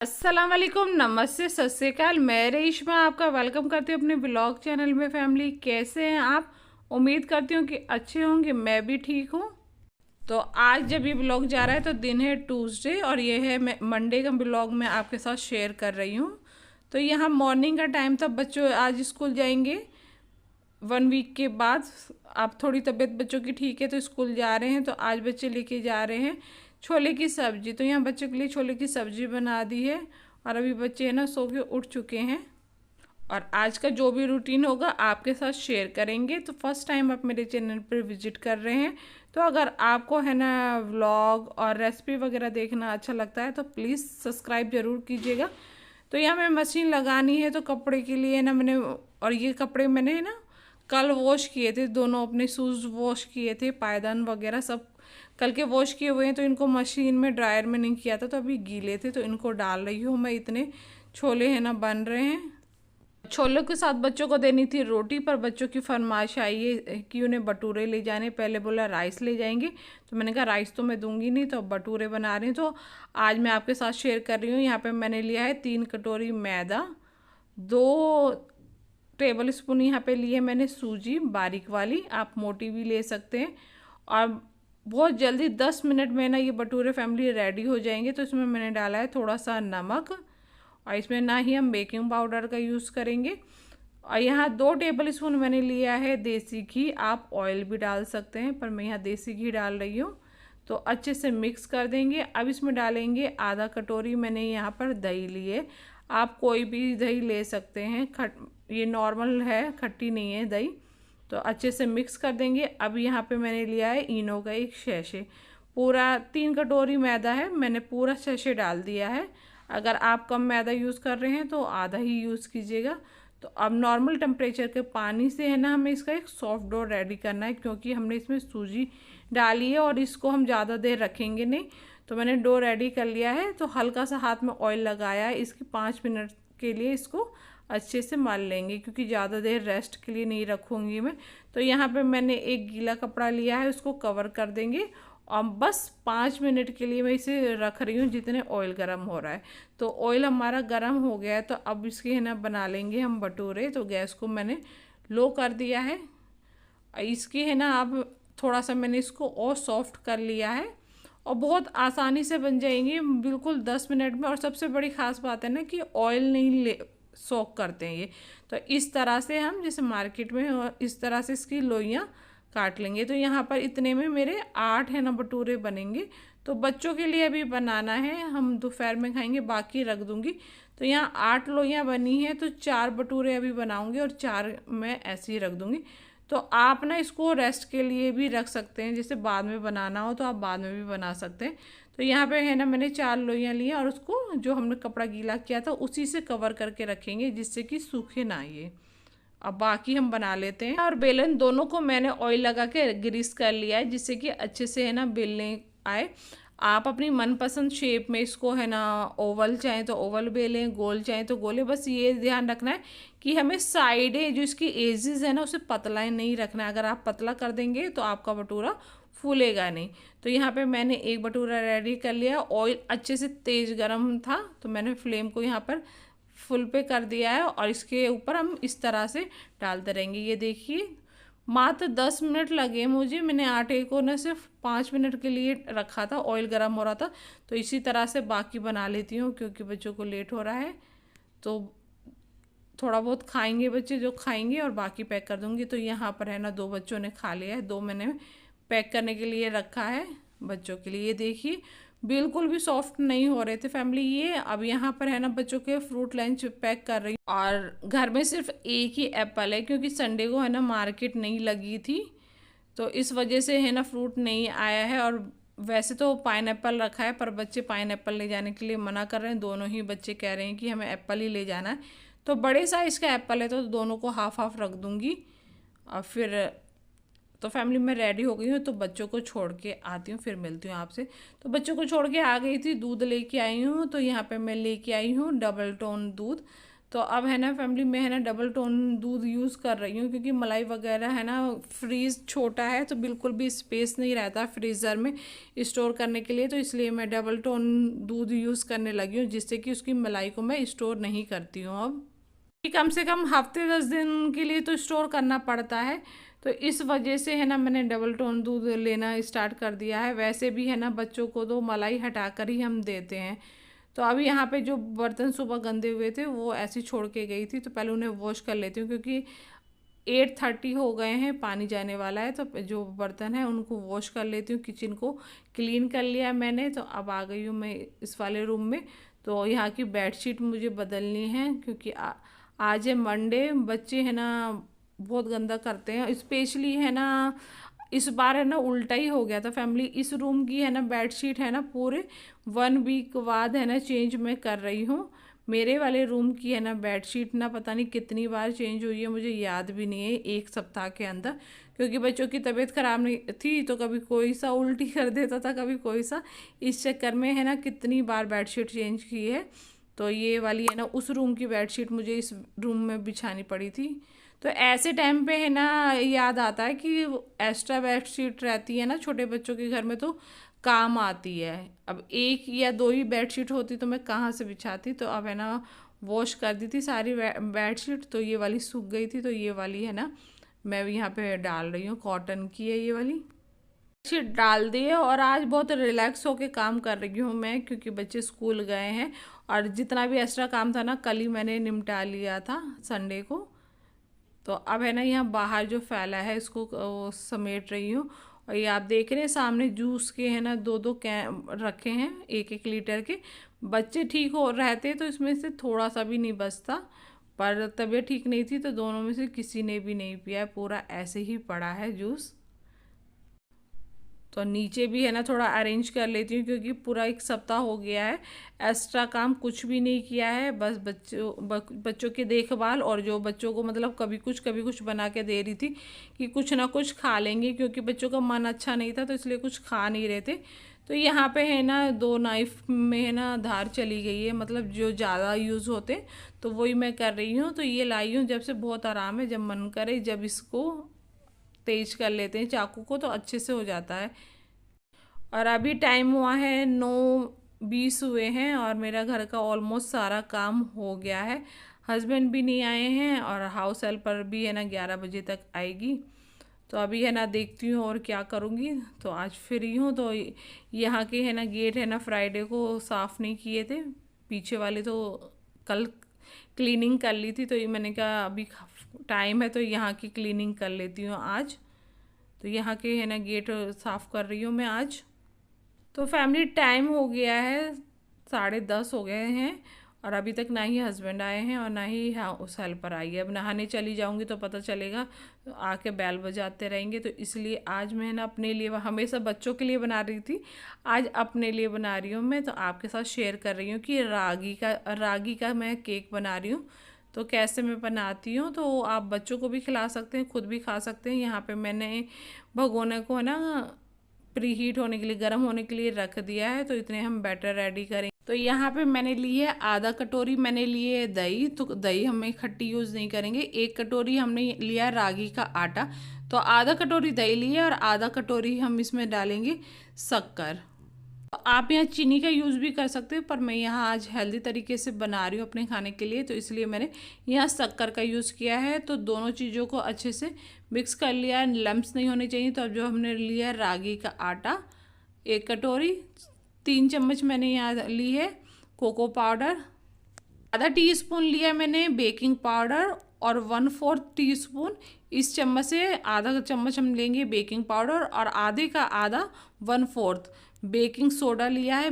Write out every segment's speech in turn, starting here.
अस्सलाम वालेकुम, नमस्ते, सत श्री अकाल। मैं रेशमा आपका वेलकम करती हूँ अपने ब्लॉग चैनल में। फैमिली कैसे हैं आप? उम्मीद करती हूँ कि अच्छे होंगे। मैं भी ठीक हूँ। तो आज जब ये ब्लॉग जा रहा है तो दिन है ट्यूसडे और ये है मैं मंडे का ब्लॉग मैं आपके साथ शेयर कर रही हूँ। तो यहाँ मॉर्निंग का टाइम था, बच्चों आज स्कूल जाएंगे 1 वीक के बाद। अब थोड़ी तबीयत बच्चों की ठीक है तो स्कूल जा रहे हैं। तो आज बच्चे लेके जा रहे हैं छोले की सब्ज़ी। तो यहाँ बच्चों के लिए छोले की सब्ज़ी बना दी है और अभी बच्चे है ना सो के उठ चुके हैं। और आज का जो भी रूटीन होगा आपके साथ शेयर करेंगे। तो फर्स्ट टाइम आप मेरे चैनल पर विजिट कर रहे हैं तो अगर आपको है ना व्लॉग और रेसिपी वगैरह देखना अच्छा लगता है तो प्लीज़ सब्सक्राइब ज़रूर कीजिएगा। तो यहाँ मैं मशीन लगानी है तो कपड़े के लिए ना मैंने, और ये कपड़े मैंने है ना कल वॉश किए थे, दोनों अपने शूज़ वॉश किए थे, पायदान वगैरह सब कल के वॉश किए हुए हैं। तो इनको मशीन में ड्रायर में नहीं किया था तो अभी गीले थे तो इनको डाल रही हूँ मैं। इतने छोले है ना बन रहे हैं। छोलों के साथ बच्चों को देनी थी रोटी, पर बच्चों की फरमाइश आई है कि उन्हें भटूरे ले जाने। पहले बोला राइस ले जाएंगे तो मैंने कहा राइस तो मैं दूंगी नहीं, तो अब भटूरे बना रही हूँ। तो आज मैं आपके साथ शेयर कर रही हूँ। यहाँ पे मैंने लिया है 3 कटोरी मैदा, 2 टेबल स्पून यहाँ पे लिए मैंने सूजी बारीक वाली, आप मोटी भी ले सकते हैं। और बहुत जल्दी 10 मिनट में ना ये भटूरे फैमिली रेडी हो जाएंगे। तो इसमें मैंने डाला है थोड़ा सा नमक और इसमें ना ही हम बेकिंग पाउडर का यूज़ करेंगे। और यहाँ 2 टेबल स्पून मैंने लिया है देसी घी, आप ऑयल भी डाल सकते हैं पर मैं यहाँ देसी घी डाल रही हूँ। तो अच्छे से मिक्स कर देंगे। अब इसमें डालेंगे आधा कटोरी मैंने यहाँ पर दही लिए, आप कोई भी दही ले सकते हैं, ये नॉर्मल है, खट्टी नहीं है दही। तो अच्छे से मिक्स कर देंगे। अब यहाँ पे मैंने लिया है इनो का एक शैशे, पूरा 3 कटोरी मैदा है, मैंने पूरा शैशे डाल दिया है। अगर आप कम मैदा यूज़ कर रहे हैं तो आधा ही यूज़ कीजिएगा। तो अब नॉर्मल टेम्परेचर के पानी से है ना हमें इसका एक सॉफ्ट डो रेडी करना है, क्योंकि हमने इसमें सूजी डाली है और इसको हम ज़्यादा देर रखेंगे नहीं। तो मैंने डो रेडी कर लिया है। तो हल्का सा हाथ में ऑयल लगाया है, इसकी 5 मिनट के लिए इसको अच्छे से मल लेंगे, क्योंकि ज़्यादा देर रेस्ट के लिए नहीं रखूँगी मैं। तो यहाँ पे मैंने एक गीला कपड़ा लिया है, उसको कवर कर देंगे और बस 5 मिनट के लिए मैं इसे रख रही हूँ जितने ऑयल गर्म हो रहा है। तो ऑयल हमारा गर्म हो गया है तो अब इसके है ना बना लेंगे हम भटूरे। तो गैस को मैंने लो कर दिया है। इसकी है ना अब थोड़ा सा मैंने इसको और सॉफ्ट कर लिया है और बहुत आसानी से बन जाएंगे बिल्कुल 10 मिनट में। और सबसे बड़ी ख़ास बात है ना कि ऑयल नहीं ले सोक करते हैं ये। तो इस तरह से हम जैसे मार्केट में और इस तरह से इसकी लोइयाँ काट लेंगे। तो यहाँ पर इतने में मेरे 8 है ना भटूरे बनेंगे। तो बच्चों के लिए अभी बनाना है, हम दोपहर में खाएंगे, बाकी रख दूँगी। तो यहाँ 8 लोइयाँ बनी हैं तो 4 भटूरे अभी बनाऊँगी और 4 मैं ऐसे ही रख दूँगी। तो आप ना इसको रेस्ट के लिए भी रख सकते हैं, जैसे बाद में बनाना हो तो आप बाद में भी बना सकते हैं। तो यहाँ पे है ना मैंने 4 लोइयाँ ली और उसको जो हमने कपड़ा गीला किया था उसी से कवर करके रखेंगे जिससे कि सूखे ना ये। अब बाकी हम बना लेते हैं। और बेलन दोनों को मैंने ऑयल लगा के ग्रीस कर लिया है जिससे कि अच्छे से है ना बेलने आए। आप अपनी मनपसंद शेप में इसको है ना ओवल चाहें तो ओवल बेलें, गोल चाहें तो गोले। बस ये ध्यान रखना है कि हमें साइडें जो इसकी एजेस है ना उसे पतला नहीं रखना है। अगर आप पतला कर देंगे तो आपका भटूरा फूलेगा नहीं। तो यहाँ पे मैंने एक भटूरा रेडी कर लिया। ऑयल अच्छे से तेज़ गर्म था तो मैंने फ्लेम को यहाँ पर फुल पे कर दिया है और इसके ऊपर हम इस तरह से डालते रहेंगे। ये देखिए मात्र 10 मिनट लगे मुझे, मैंने आटे को ना सिर्फ 5 मिनट के लिए रखा था, ऑयल गर्म हो रहा था। तो इसी तरह से बाकी बना लेती हूँ क्योंकि बच्चों को लेट हो रहा है। तो थोड़ा बहुत खाएंगे बच्चे, जो खाएंगे, और बाकी पैक कर दूँगी। तो यहाँ पर है ना 2 बच्चों ने खा लिया है, 2 मैंने पैक करने के लिए रखा है बच्चों के लिए। ये देखिए बिल्कुल भी सॉफ्ट नहीं हो रहे थे फैमिली ये। अब यहाँ पर है ना बच्चों के फ्रूट लंच पैक कर रही हूँ और घर में सिर्फ एक ही एप्पल है क्योंकि संडे को है ना मार्केट नहीं लगी थी, तो इस वजह से है ना फ्रूट नहीं आया है। और वैसे तो पाइनएप्पल रखा है पर बच्चे पाइनएप्पल ले जाने के लिए मना कर रहे हैं। दोनों ही बच्चे कह रहे हैं कि हमें एप्पल ही ले जाना है। तो बड़े साइज़ का एप्पल है तो दोनों को हाफ हाफ रख दूँगी और फिर तो फैमिली में रेडी हो गई हूँ, तो बच्चों को छोड़ के आती हूँ, फिर मिलती हूँ आपसे। तो बच्चों को छोड़ के आ गई थी, दूध लेके आई हूँ। तो यहाँ पे मैं लेके आई हूँ डबल टोन दूध। तो अब है ना फैमिली में है ना डबल टोन दूध यूज़ कर रही हूँ, क्योंकि मलाई वगैरह है ना, फ्रीज छोटा है तो बिल्कुल भी स्पेस नहीं रहता फ्रीज़र में स्टोर करने के लिए। तो इसलिए मैं डबल टोन दूध यूज़ करने लगी हूँ, जिससे कि उसकी मलाई को मैं स्टोर नहीं करती हूँ अब, कि कम से कम हफ्ते 10 दिन के लिए तो स्टोर करना पड़ता है। तो इस वजह से है ना मैंने डबल टोन दूध लेना स्टार्ट कर दिया है। वैसे भी है ना बच्चों को तो मलाई हटा कर ही हम देते हैं। तो अभी यहाँ पे जो बर्तन सुबह गंदे हुए थे वो ऐसे छोड़ के गई थी, तो पहले उन्हें वॉश कर लेती हूँ, क्योंकि 8:30 हो गए हैं, पानी जाने वाला है। तो जो बर्तन है उनको वॉश कर लेती हूँ। किचन को क्लीन कर लिया मैंने। तो अब आ गई हूँ मैं इस वाले रूम में। तो यहाँ की बेडशीट मुझे बदलनी है, क्योंकि आज है मंडे। बच्चे है ना बहुत गंदा करते हैं, स्पेशली है ना इस बार है ना उल्टा ही हो गया था फैमिली। इस रूम की है ना बेडशीट है ना पूरे 1 वीक बाद है ना चेंज मैं कर रही हूँ। मेरे वाले रूम की है ना बेडशीट ना पता नहीं कितनी बार चेंज हुई है, मुझे याद भी नहीं है 1 सप्ताह के अंदर। क्योंकि बच्चों की तबीयत ख़राब नहीं थी, तो कभी कोई सा उल्टी कर देता था, कभी कोई सा। इस चक्कर में है ना कितनी बार बेडशीट चेंज की है। तो ये वाली है ना उस रूम की बेडशीट मुझे इस रूम में बिछानी पड़ी थी। तो ऐसे टाइम पे है ना याद आता है कि एक्स्ट्रा बेडशीट रहती है ना छोटे बच्चों के घर में, तो काम आती है। अब 1 या 2 ही बेडशीट होती तो मैं कहाँ से बिछाती। तो अब है ना वॉश कर दी थी सारी बेडशीट, तो ये वाली सूख गई थी। तो ये वाली है ना मैं यहाँ पे डाल रही हूँ, कॉटन की है ये वाली बेडशीट डाल दी है। और आज बहुत रिलैक्स होके काम कर रही हूँ मैं, क्योंकि बच्चे स्कूल गए हैं। और जितना भी एक्स्ट्रा काम था ना कल ही मैंने निपटा लिया था संडे को। तो अब है ना यहाँ बाहर जो फैला है इसको समेट रही हूँ। और ये आप देख रहे हैं सामने जूस के है ना 2-2 कैन रखे हैं 1-1 लीटर के। बच्चे ठीक हो रहते तो इसमें से थोड़ा सा भी नहीं बचता, पर तबीयत ठीक नहीं थी तो दोनों में से किसी ने भी नहीं पिया है, पूरा ऐसे ही पड़ा है जूस। तो नीचे भी है ना थोड़ा अरेंज कर लेती हूँ, क्योंकि पूरा 1 सप्ताह हो गया है एक्स्ट्रा काम कुछ भी नहीं किया है। बस बच्चों की देखभाल, और जो बच्चों को मतलब कभी कुछ बना के दे रही थी कि कुछ ना कुछ खा लेंगे, क्योंकि बच्चों का मन अच्छा नहीं था तो इसलिए कुछ खा नहीं रहे थे। तो यहाँ पे है ना 2 नाइफ में है ना धार चली गई है, मतलब जो ज़्यादा यूज़ होते तो वही मैं कर रही हूँ। तो ये लाई हूँ जब से बहुत आराम है, जब मन करे जब इसको तेज कर लेते हैं चाकू को तो अच्छे से हो जाता है। और अभी टाइम हुआ है 9:20 हुए हैं, और मेरा घर का ऑलमोस्ट सारा काम हो गया है। हस्बैंड भी नहीं आए हैं, और हाउस हेल्पर भी है ना 11 बजे तक आएगी। तो अभी है ना देखती हूँ और क्या करूँगी। तो आज फ्री हूँ। तो यहाँ के है ना गेट है ना फ्राइडे को साफ़ नहीं किए थे, पीछे वाले तो कल क्लीनिंग कर ली थी। तो ये मैंने कहा अभी टाइम है तो यहाँ की क्लीनिंग कर लेती हूँ आज। तो यहाँ के है ना गेट साफ़ कर रही हूँ मैं आज। तो फैमिली टाइम हो गया है 10:30 हो गए हैं, और अभी तक ना ही हस्बैंड आए हैं और ना ही हाउस हेल्पर आई है। अब नहाने चली जाऊंगी तो पता चलेगा, तो आके बैल बजाते रहेंगे। तो इसलिए आज मैं ना अपने लिए, हमेशा बच्चों के लिए बना रही थी, आज अपने लिए बना रही हूँ मैं। तो आपके साथ शेयर कर रही हूँ कि रागी का मैं केक बना रही हूँ। तो कैसे मैं बनाती हूँ, तो आप बच्चों को भी खिला सकते हैं, खुद भी खा सकते हैं। यहाँ पे मैंने भगोने को है ना प्री हीट होने के लिए, गर्म होने के लिए रख दिया है। तो इतने हम बैटर रेडी करेंगे। तो यहाँ पे मैंने ली है आधा कटोरी, मैंने लिए है दही। तो दही हमें खट्टी यूज़ नहीं करेंगे। 1 कटोरी हमने लिया रागी का आटा। तो आधा कटोरी दही लिए, और आधा कटोरी हम इसमें डालेंगे शक्कर। तो आप यहाँ चीनी का यूज़ भी कर सकते हो, पर मैं यहाँ आज हेल्दी तरीके से बना रही हूँ अपने खाने के लिए, तो इसलिए मैंने यहाँ शक्कर का यूज़ किया है। तो दोनों चीज़ों को अच्छे से मिक्स कर लिया, लम्प्स नहीं होने चाहिए। तो अब जो हमने लिया रागी का आटा 1 कटोरी, 3 चम्मच मैंने यहाँ ली है कोको पाउडर, आधा टीस्पून लिया मैंने बेकिंग पाउडर, और 1/4 टीस्पून, इस चम्मच से आधा चम्मच हम लेंगे बेकिंग पाउडर, और आधे का आधा 1/4 बेकिंग सोडा लिया है।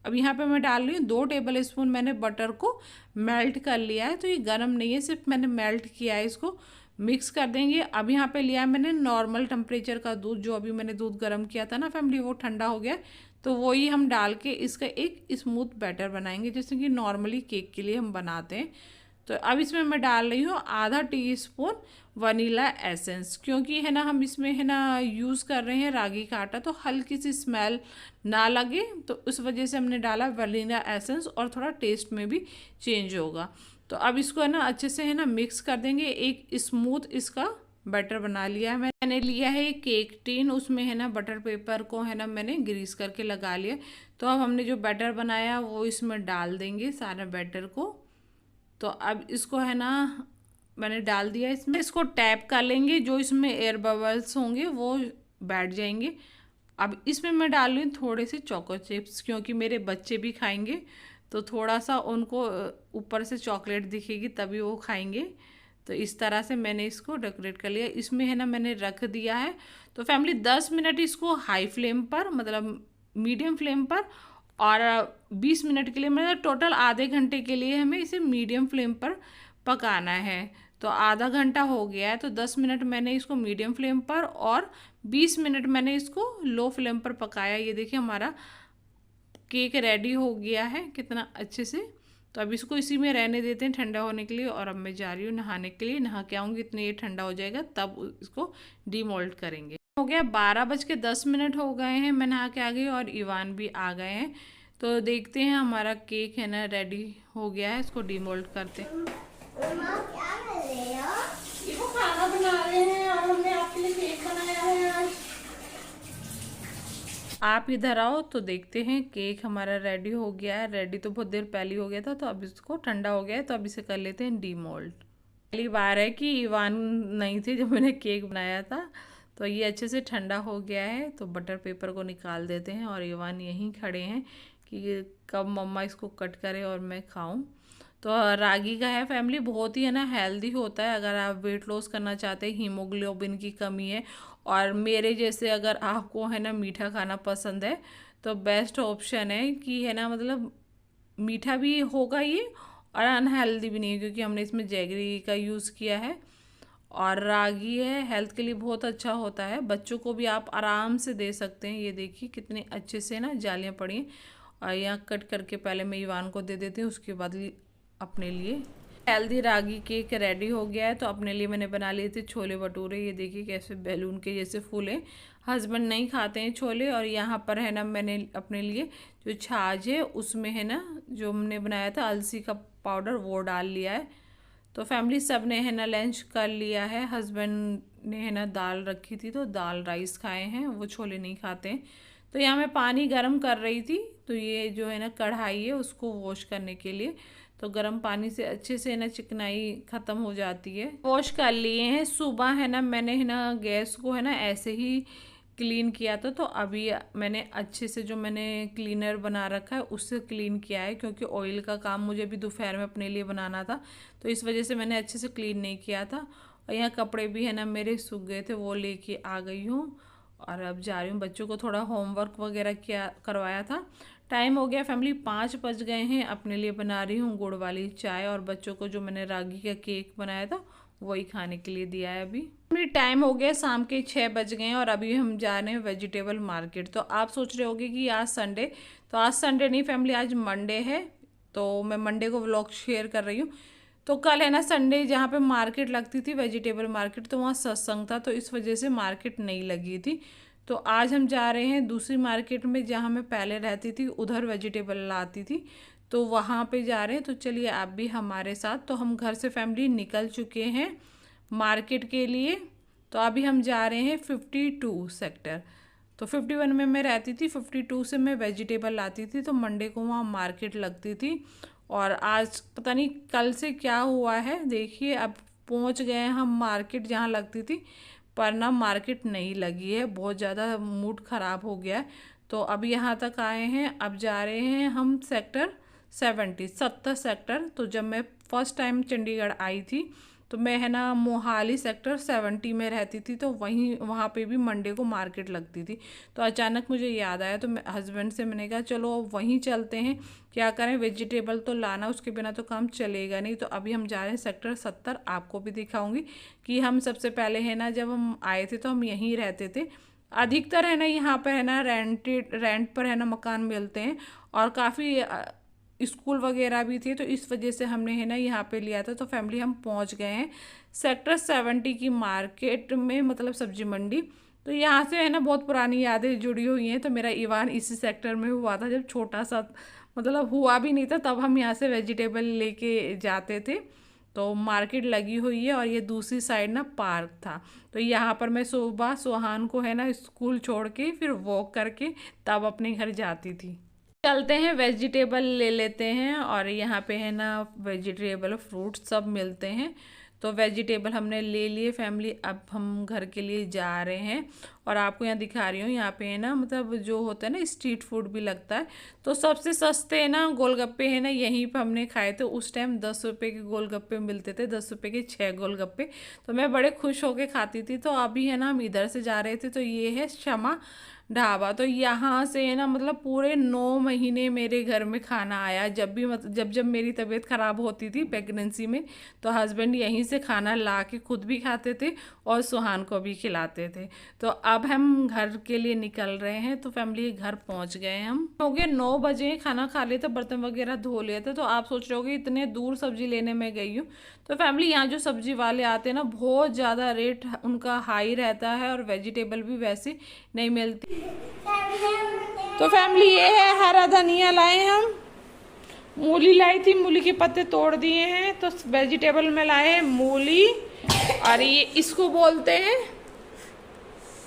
अब यहाँ पे मैं डाल रही हूँ 2 टेबल स्पून, मैंने बटर को मेल्ट कर लिया है। तो ये गर्म नहीं है, सिर्फ मैंने मेल्ट किया है। इसको मिक्स कर देंगे। अब यहाँ पे लिया है मैंने नॉर्मल टेम्परेचर का दूध, जो अभी मैंने दूध गर्म किया था ना फैमिली, वो ठंडा हो गया। तो वही हम डाल के इसका एक स्मूथ बैटर बनाएंगे, जैसे कि नॉर्मली केक के लिए हम बनाते हैं। तो अब इसमें मैं डाल रही हूँ आधा टीस्पून वनीला एसेंस, क्योंकि है ना हम इसमें है ना यूज़ कर रहे हैं रागी का आटा, तो हल्की सी स्मेल ना लगे, तो उस वजह से हमने डाला वनीला एसेंस और थोड़ा टेस्ट में भी चेंज होगा। तो अब इसको है ना अच्छे से है ना मिक्स कर देंगे। एक स्मूथ इसका बटर बना लिया है। मैंने लिया है एक केक टिन, उसमें है ना बटर पेपर को है ना मैंने ग्रीस करके लगा लिया। तो अब हमने जो बैटर बनाया वो इसमें डाल देंगे सारा बैटर को। तो अब इसको है ना मैंने डाल दिया इसमें, इसको टैप कर लेंगे, जो इसमें एयर बबल्स होंगे वो बैठ जाएंगे। अब इसमें मैं डाल रही हूँ थोड़े से चोको चिप्स, क्योंकि मेरे बच्चे भी खाएंगे, तो थोड़ा सा उनको ऊपर से चॉकलेट दिखेगी तभी वो खाएंगे। तो इस तरह से मैंने इसको डेकोरेट कर लिया। इसमें है ना मैंने रख दिया है। तो फैमिली 10 मिनट इसको हाई फ्लेम पर, मतलब मीडियम फ्लेम पर, और 20 मिनट के लिए, मतलब टोटल आधे घंटे के लिए हमें इसे मीडियम फ्लेम पर पकाना है। तो आधा घंटा हो गया है, तो 10 मिनट मैंने इसको मीडियम फ्लेम पर और 20 मिनट मैंने इसको लो फ्लेम पर पकाया। ये देखिए हमारा केक रेडी हो गया है कितना अच्छे से। तो अब इसको इसी में रहने देते हैं ठंडा होने के लिए, और अब मैं जा रही हूँ नहाने के लिए। नहा के आऊँगी, इतने ये ठंडा हो जाएगा, तब इसको डीमोल्ड करेंगे। हो गया 12:10 हो गए हैं, मैं नहा के आ गई और इवान भी आ गए हैं। तो देखते हैं हमारा केक है ना रेडी हो गया है, इसको डीमोल्ड करते हैं। क्या कर रहे हो? ये खाना बना रहे हैं और हमने आपके लिए केक बनाया है आज। आप इधर आओ तो देखते हैं। केक हमारा रेडी हो गया है। रेडी तो बहुत देर पहले हो गया था, तो अब इसको ठंडा हो गया है, तो अब इसे कर लेते हैं डीमोल्ड। पहली बार है कि इवान नहीं थे जब मैंने केक बनाया था। तो ये अच्छे से ठंडा हो गया है, तो बटर पेपर को निकाल देते हैं, और इवान यहीं खड़े हैं कि कब मम्मा इसको कट करे और मैं खाऊं। तो रागी का है फैमिली, बहुत ही है ना हेल्दी होता है। अगर आप वेट लॉस करना चाहते हैं, हीमोग्लोबिन की कमी है, और मेरे जैसे अगर आपको है ना मीठा खाना पसंद है, तो बेस्ट ऑप्शन है कि है ना, मतलब मीठा भी होगा ये और अनहेल्दी भी नहीं है, क्योंकि हमने इसमें जैगरी का यूज़ किया है। और रागी है, हेल्थ के लिए बहुत अच्छा होता है। बच्चों को भी आप आराम से दे सकते हैं। ये देखिए कितने अच्छे से ना जालियाँ पड़ी हैं, और यहाँ कट करके पहले मैं इवान को दे देती हूँ, उसके बाद अपने लिए। हेल्दी रागी केक रेडी हो गया है। तो अपने लिए मैंने बना लिए थे छोले भटूरे। ये देखिए कैसे बैलून के जैसे फूले। हस्बैंड नहीं खाते हैं छोले, और यहाँ पर है ना मैंने अपने लिए जो छाछ है उसमें है ना जो हमने बनाया था अलसी का पाउडर वो डाल लिया है। तो फैमिली सब ने है ना लंच कर लिया है। हस्बैंड ने है ना दाल रखी थी, तो दाल राइस खाए हैं, वो छोले नहीं खाते हैं। तो यहाँ मैं पानी गर्म कर रही थी, तो ये जो है ना कढ़ाई है उसको वॉश करने के लिए। तो गर्म पानी से अच्छे से ना चिकनाई ख़त्म हो जाती है। वॉश कर लिए हैं। सुबह है ना मैंने है ना गैस को है ना ऐसे ही क्लीन किया था, तो अभी मैंने अच्छे से जो मैंने क्लीनर बना रखा है उससे क्लीन किया है, क्योंकि ऑयल का काम मुझे भी दोपहर में अपने लिए बनाना था, तो इस वजह से मैंने अच्छे से क्लीन नहीं किया था। और यहाँ कपड़े भी है ना मेरे सूख गए थे, वो लेके आ गई हूँ, और अब जा रही हूँ। बच्चों को थोड़ा होमवर्क वगैरह किया करवाया था। टाइम हो गया फैमिली, 5 बज गए हैं। अपने लिए बना रही हूँ गुड़ वाली चाय, और बच्चों को जो मैंने रागी का केक बनाया था वही खाने के लिए दिया है। अभी टाइम हो गया शाम के 6 बज गए हैं, और अभी हम जा रहे हैं वेजिटेबल मार्केट। तो आप सोच रहे होगे कि आज संडे, तो आज संडे नहीं फैमिली, आज मंडे है। तो मैं मंडे को व्लॉग शेयर कर रही हूँ। तो कल है ना संडे, जहाँ पे मार्केट लगती थी वेजिटेबल मार्केट, तो वहाँ सत्संग था, तो इस वजह से मार्केट नहीं लगी थी। तो आज हम जा रहे हैं दूसरी मार्केट में, जहाँ मैं पहले रहती थी, उधर वेजिटेबल लाती थी, तो वहाँ पे जा रहे हैं। तो चलिए आप भी हमारे साथ। तो हम घर से फैमिली निकल चुके हैं मार्केट के लिए। तो अभी हम जा रहे हैं 52 सेक्टर। तो 51 में मैं रहती थी, 52 से मैं वेजिटेबल लाती थी, तो मंडे को वहाँ मार्केट लगती थी। और आज पता नहीं कल से क्या हुआ है, देखिए अब पहुँच गए हम मार्केट जहाँ लगती थी, पर ना मार्केट नहीं लगी है। बहुत ज़्यादा मूड ख़राब हो गया है। तो अब यहाँ तक आए हैं, अब जा रहे हैं हम सेक्टर 70 सेक्टर। तो जब मैं फ़र्स्ट टाइम चंडीगढ़ आई थी, तो मैं है ना मोहाली सेक्टर 70 में रहती थी, तो वहाँ पे भी मंडे को मार्केट लगती थी। तो अचानक मुझे याद आया, तो मैं हस्बैंड से मैंने कहा चलो वहीं चलते हैं, क्या करें, वेजिटेबल तो लाना, उसके बिना तो काम चलेगा नहीं। तो अभी हम जा रहे हैं सेक्टर 70। आपको भी दिखाऊंगी कि हम सबसे पहले है ना जब हम आए थे तो हम यहीं रहते थे। अधिकतर है ना यहाँ पर है ना रेंट पर है ना मकान मिलते हैं, और काफ़ी स्कूल वगैरह भी थे, तो इस वजह से हमने है ना यहाँ पे लिया था। तो फैमिली हम पहुँच गए हैं सेक्टर 70 की मार्केट में, मतलब सब्जी मंडी। तो यहाँ से है ना बहुत पुरानी यादें जुड़ी हुई हैं। तो मेरा इवान इसी सेक्टर में हुआ था, जब छोटा सा मतलब हुआ भी नहीं था, तब हम यहाँ से वेजिटेबल लेके जाते थे। तो मार्केट लगी हुई है और ये दूसरी साइड ना पार्क था। तो यहाँ पर मैं सुबह सुहान को है ना स्कूल छोड़ के फिर वॉक करके तब अपने घर जाती थी। चलते हैं वेजिटेबल ले लेते हैं, और यहाँ पे है ना वेजिटेबल फ्रूट्स सब मिलते हैं। तो वेजिटेबल हमने ले लिए फैमिली, अब हम घर के लिए जा रहे हैं। और आपको यहाँ दिखा रही हूँ, यहाँ पे है ना मतलब जो होता है ना स्ट्रीट फूड भी लगता है। तो सबसे सस्ते है ना गोलगप्पे है ना यहीं पे हमने खाए थे। उस टाइम 10 रुपये के गोलगप्पे मिलते थे, 10 रुपये के 6 गोलगप्पे। तो मैं बड़े खुश होके खाती थी। तो अभी है ना हम इधर से जा रहे थे, तो ये है शमा ढाबा। तो यहाँ से है ना मतलब पूरे 9 महीने मेरे घर में खाना आया। जब भी जब मेरी तबीयत ख़राब होती थी प्रेगनेंसी में, तो हस्बैंड यहीं से खाना ला के खुद भी खाते थे और सुहान को भी खिलाते थे। तो अब हम घर के लिए निकल रहे हैं। तो फैमिली घर पहुँच गए हम, हो गए 9 बजे, खाना खा लिए थे, बर्तन वगैरह धो लिए थे। तो आप सोच रहे होगे इतने दूर सब्जी लेने में गई हूँ। तो फैमिली यहाँ जो सब्जी वाले आते हैं ना बहुत ज़्यादा रेट उनका हाई रहता है, और वेजिटेबल भी वैसे नहीं मिलती। तो फैमिली ये है हरा धनिया लाए हम, मूली लाई थी, मूली के पत्ते तोड़ दिए हैं। तो वेजिटेबल में लाए हैं मूली, और ये इसको बोलते हैं,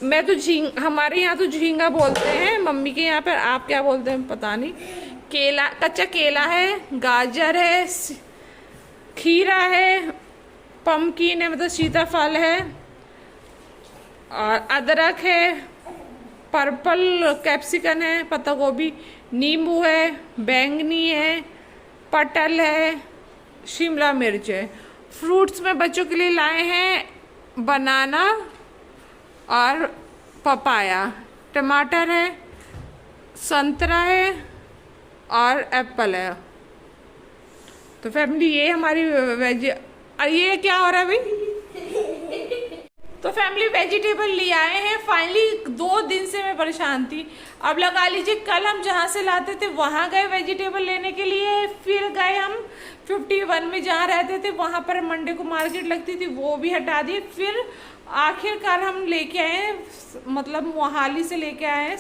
मैं तो हमारे यहाँ तो झींगा बोलते हैं, मम्मी के यहाँ पर आप क्या बोलते हैं पता नहीं। केला, कच्चा केला है, गाजर है, खीरा है, पम्पकिन है मतलब सीताफल है, और अदरक है, पर्पल कैप्सिकन है, पत्ता गोभी, नींबू है, बैंगनी है, पटल है, शिमला मिर्च है। फ्रूट्स में बच्चों के लिए लाए हैं बनाना और पपाया, टमाटर है, संतरा है और एप्पल है। तो फैमिली ये हमारी वेज, और ये क्या हो रहा है भाई? तो फैमिली वेजिटेबल ले आए हैं फाइनली। 2 दिन से मैं परेशान थी। अब लगा लीजिए कल हम जहाँ से लाते थे वहाँ गए वेजिटेबल लेने के लिए, फिर गए हम 51 में जहाँ रहते थे वहाँ पर मंडे को मार्केट लगती थी, वो भी हटा दिए। फिर आखिरकार हम लेके आए, मतलब मोहाली से लेके आए हैं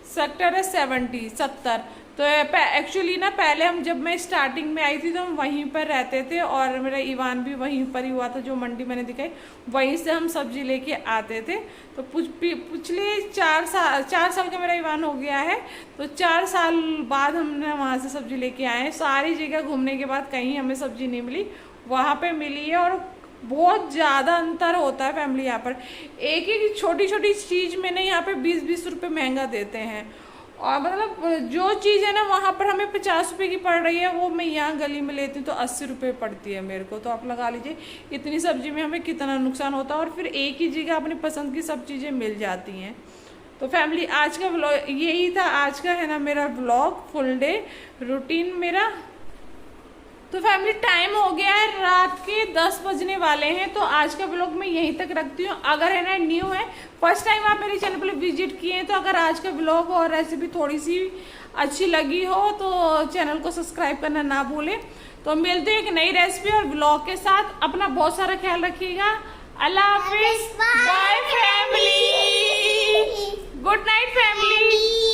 सेक्टर है 70। तो एक्चुअली ना पहले हम जब मैं स्टार्टिंग में आई थी तो हम वहीं पर रहते थे, और मेरा इवान भी वहीं पर ही हुआ था, जो मंडी मैंने दिखाई वहीं से हम सब्जी लेके आते थे। तो पिछले 4 साल का मेरा इवान हो गया है। तो 4 साल बाद हमने वहाँ से सब्जी लेके आए हैं। सारी जगह घूमने के बाद कहीं हमें सब्जी नहीं मिली, वहाँ पे मिली है। और बहुत ज़्यादा अंतर होता है फैमिली यहाँ पर, एक एक छोटी छोटी चीज़ में ना यहाँ पे 20-20 रुपये महंगा देते हैं। और मतलब जो चीज़ है ना वहाँ पर हमें 50 रुपये की पड़ रही है, वो मैं यहाँ गली में लेती हूँ तो 80 रुपये पड़ती है मेरे को। तो आप लगा लीजिए इतनी सब्जी में हमें कितना नुकसान होता है, और फिर एक ही जगह अपनी पसंद की सब चीज़ें मिल जाती हैं। तो फैमिली आज का व्लॉग यही था, आज का है ना मेरा व्लॉग, फुल डे रूटीन मेरा। तो फैमिली टाइम हो गया है, रात के 10 बजने वाले हैं। तो आज का व्लॉग मैं यहीं तक रखती हूँ। अगर है ना न्यू है, फर्स्ट टाइम आप मेरे चैनल पर विजिट किए हैं, तो अगर आज का व्लॉग और रेसिपी थोड़ी सी अच्छी लगी हो तो चैनल को सब्सक्राइब करना ना भूलें। तो मिलते हैं एक नई रेसिपी और व्लॉग के साथ। अपना बहुत सारा ख्याल रखिएगा। अल्लाह हाफिज, bye family, good night family.